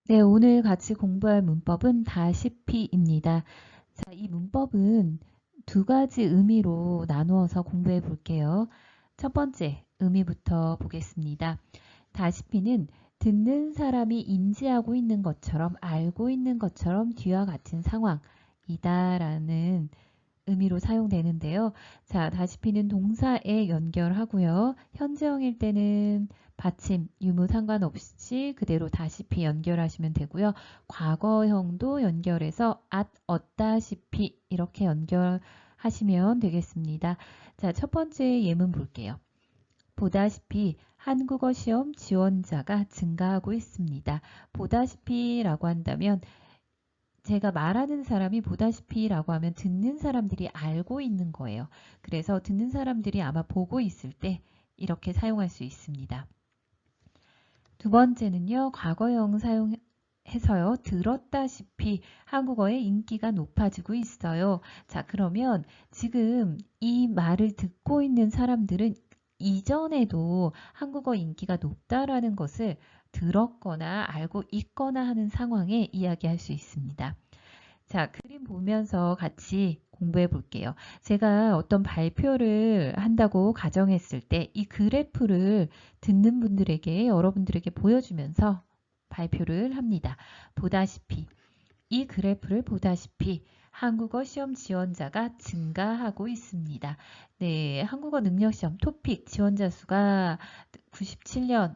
네, 오늘 같이 공부할 문법은 다시피입니다. 자, 이 문법은 두 가지 의미로 나누어서 공부해 볼게요. 첫 번째 의미부터 보겠습니다. 다시피는 듣는 사람이 인지하고 있는 것처럼 알고 있는 것처럼 뒤와 같은 상황이다라는 의미로 사용되는데요. 자, 다시피는 동사에 연결하고요. 현재형일 때는 받침, 유무 상관없이 그대로 다시피 연결하시면 되고요. 과거형도 연결해서 at, 어다시피 이렇게 연결하시면 되겠습니다. 자, 첫 번째 예문 볼게요. 보다시피 한국어 시험 지원자가 증가하고 있습니다. 보다시피라고 한다면 제가 말하는 사람이 보다시피 라고 하면 듣는 사람들이 알고 있는 거예요. 그래서 듣는 사람들이 아마 보고 있을 때 이렇게 사용할 수 있습니다. 두 번째는요. 과거형 사용해서요. 들었다시피 한국어의 인기가 높아지고 있어요. 자, 그러면 지금 이 말을 듣고 있는 사람들은 이전에도 한국어 인기가 높다라는 것을 들었거나 알고 있거나 하는 상황에 이야기할 수 있습니다. 자, 그림 보면서 같이 공부해 볼게요. 제가 어떤 발표를 한다고 가정했을 때 이 그래프를 듣는 분들에게, 여러분들에게 보여주면서 발표를 합니다. 보다시피, 이 그래프를 보다시피 한국어 시험 지원자가 증가하고 있습니다. 네, 한국어 능력시험 토픽 지원자 수가 97년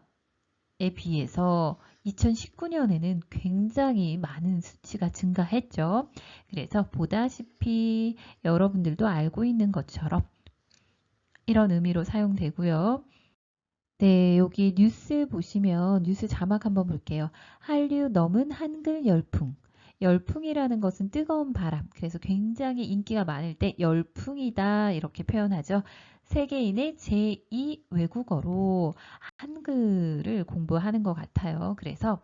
에 비해서 2019년에는 굉장히 많은 수치가 증가했죠. 그래서 보다시피 여러분들도 알고 있는 것처럼 이런 의미로 사용되고요. 네, 여기 뉴스 보시면 뉴스 자막 한번 볼게요. 한류 넘은 한글 열풍. 열풍이라는 것은 뜨거운 바람. 그래서 굉장히 인기가 많을 때 열풍이다 이렇게 표현하죠. 세계인의 제2 외국어로 한글을 공부하는 것 같아요. 그래서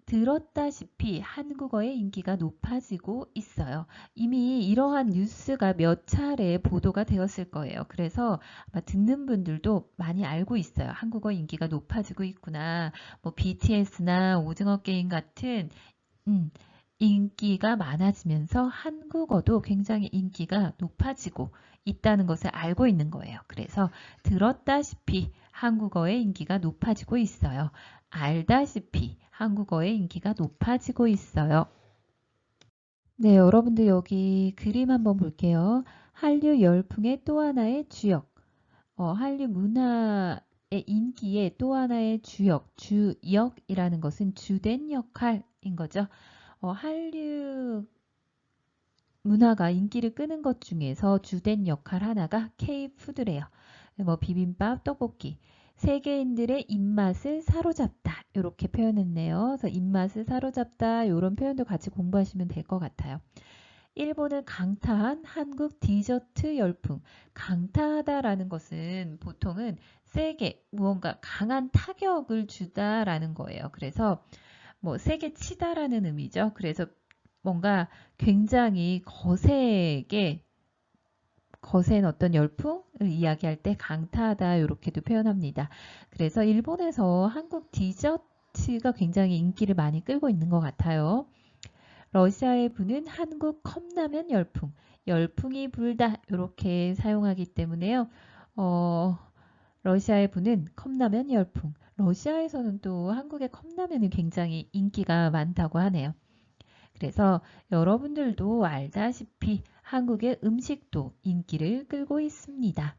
들었다시피 한국어의 인기가 높아지고 있어요. 이미 이러한 뉴스가 몇 차례 보도가 되었을 거예요. 그래서 아마 듣는 분들도 많이 알고 있어요. 한국어 인기가 높아지고 있구나. 뭐 BTS나 오징어 게임 같은 인기가 많아지면서 한국어도 굉장히 인기가 높아지고 있다는 것을 알고 있는 거예요. 그래서 들었다시피 한국어의 인기가 높아지고 있어요. 알다시피 한국어의 인기가 높아지고 있어요. 네, 여러분들 여기 그림 한번 볼게요. 한류 열풍의 또 하나의 주역. 한류 문화의 인기의 또 하나의 주역이라는 것은 주된 역할인 거죠. 한류 문화가 인기를 끄는 것 중에서 주된 역할 하나가 K-푸드래요. 뭐 비빔밥, 떡볶이. 세계인들의 입맛을 사로잡다. 이렇게 표현했네요. 그래서 입맛을 사로잡다. 이런 표현도 같이 공부하시면 될 것 같아요. 일본을 강타한 한국 디저트 열풍. 강타하다라는 것은 보통은 세게 무언가 강한 타격을 주다라는 거예요. 그래서 뭐 세게 치다라는 의미죠. 그래서 뭔가 굉장히 거센 어떤 열풍을 이야기할 때 강타하다 이렇게도 표현합니다. 그래서 일본에서 한국 디저트가 굉장히 인기를 많이 끌고 있는 것 같아요. 러시아에 부는 한국 컵라면 열풍, 열풍이 불다 이렇게 사용하기 때문에요. 어, 러시아에 부는 컵라면 열풍. 러시아에서는 또 한국의 컵라면이 굉장히 인기가 많다고 하네요. 그래서 여러분들도 알다시피 한국의 음식도 인기를 끌고 있습니다.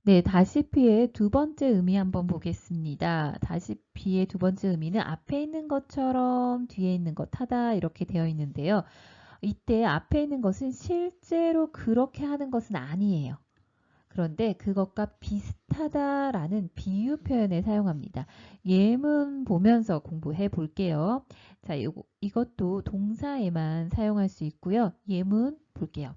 네, 다시피의 두 번째 의미 한번 보겠습니다. 다시피의 두 번째 의미는 앞에 있는 것처럼 뒤에 있는 것 하다 이렇게 되어 있는데요. 이때 앞에 있는 것은 실제로 그렇게 하는 것은 아니에요. 그런데 그것과 비슷하다라는 비유 표현을 사용합니다. 예문 보면서 공부해 볼게요. 자, 이것도 동사에만 사용할 수 있고요. 예문 볼게요.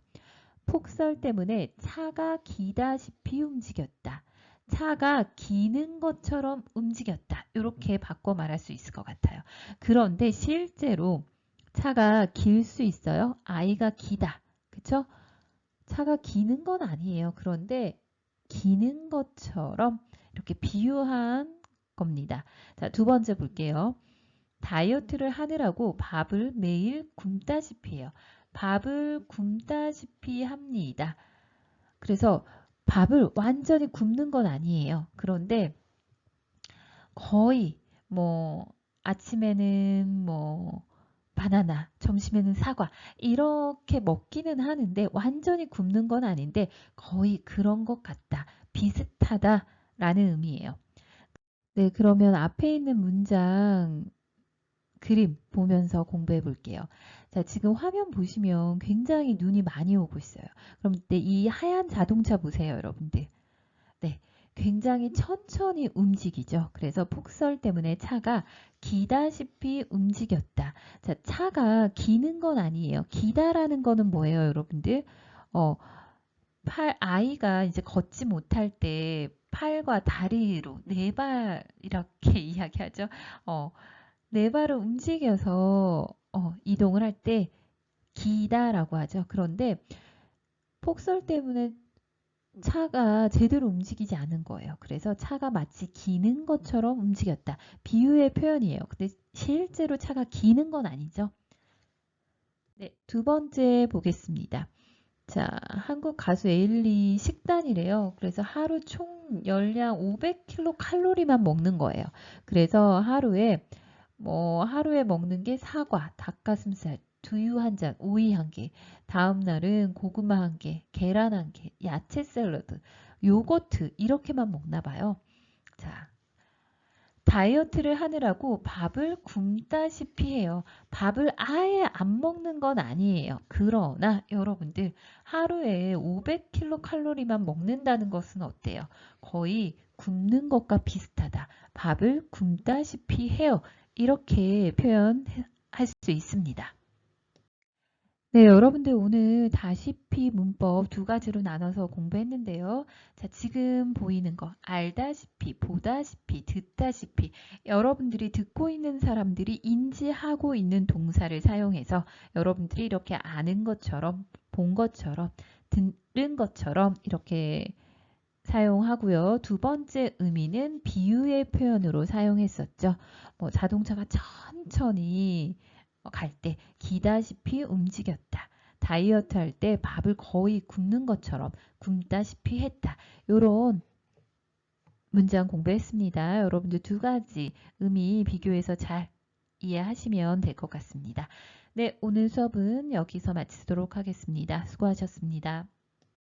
폭설 때문에 차가 기다시피 움직였다. 차가 기는 것처럼 움직였다. 이렇게 바꿔 말할 수 있을 것 같아요. 그런데 실제로 차가 길 수 있어요? 아이가 기다. 그쵸? 차가 기는 건 아니에요. 그런데 기는 것처럼 이렇게 비유한 겁니다. 자, 두 번째 볼게요. 다이어트를 하느라고 밥을 매일 굶다시피 해요. 밥을 굶다시피 합니다. 그래서 밥을 완전히 굶는 건 아니에요. 그런데 거의 뭐 아침에는 뭐 바나나, 점심에는 사과 이렇게 먹기는 하는데 완전히 굶는 건 아닌데 거의 그런 것 같다. 비슷하다라는 의미예요. 네, 그러면 앞에 있는 문장 그림 보면서 공부해 볼게요. 자, 지금 화면 보시면 굉장히 눈이 많이 오고 있어요. 그럼 이때 이 하얀 자동차 보세요, 여러분들. 네, 굉장히 천천히 움직이죠. 그래서 폭설 때문에 차가 기다시피 움직였다. 자, 차가 기는 건 아니에요. 기다라는 거는 뭐예요, 여러분들? 어, 아이가 이제 걷지 못할 때 팔과 다리로 네 발 이렇게 이야기하죠. 어, 네 발을 움직여서 이동을 할 때 기다라고 하죠. 그런데 폭설 때문에 차가 제대로 움직이지 않은 거예요. 그래서 차가 마치 기는 것처럼 움직였다. 비유의 표현이에요. 근데 실제로 차가 기는 건 아니죠. 네, 두 번째 보겠습니다. 자, 한국 가수 에일리 식단이래요. 그래서 하루 총 열량 500kcal 먹는 거예요. 그래서 하루에 먹는 게 사과, 닭가슴살, 두유 한 잔, 오이 한 개, 다음 날은 고구마 한 개, 계란 한 개, 야채 샐러드, 요거트 이렇게만 먹나 봐요. 자, 다이어트를 하느라고 밥을 굶다시피 해요. 밥을 아예 안 먹는 건 아니에요. 그러나 여러분들 하루에 500kcal만 먹는다는 것은 어때요? 거의 굶는 것과 비슷하다. 밥을 굶다시피 해요. 이렇게 표현할 수 있습니다. 네, 여러분들 오늘 다시피 문법 두 가지로 나눠서 공부했는데요. 자, 지금 보이는 거 알다시피, 보다시피, 듣다시피 여러분들이 듣고 있는 사람들이 인지하고 있는 동사를 사용해서 여러분들이 이렇게 아는 것처럼, 본 것처럼, 들은 것처럼 이렇게 사용하고요. 두 번째 의미는 비유의 표현으로 사용했었죠. 뭐 자동차가 천천히 갈 때 기다시피 움직였다. 다이어트 할 때 밥을 거의 굶는 것처럼 굶다시피 했다. 요런 문장 공부했습니다. 여러분들 두 가지 의미 비교해서 잘 이해하시면 될 것 같습니다. 네, 오늘 수업은 여기서 마치도록 하겠습니다. 수고하셨습니다.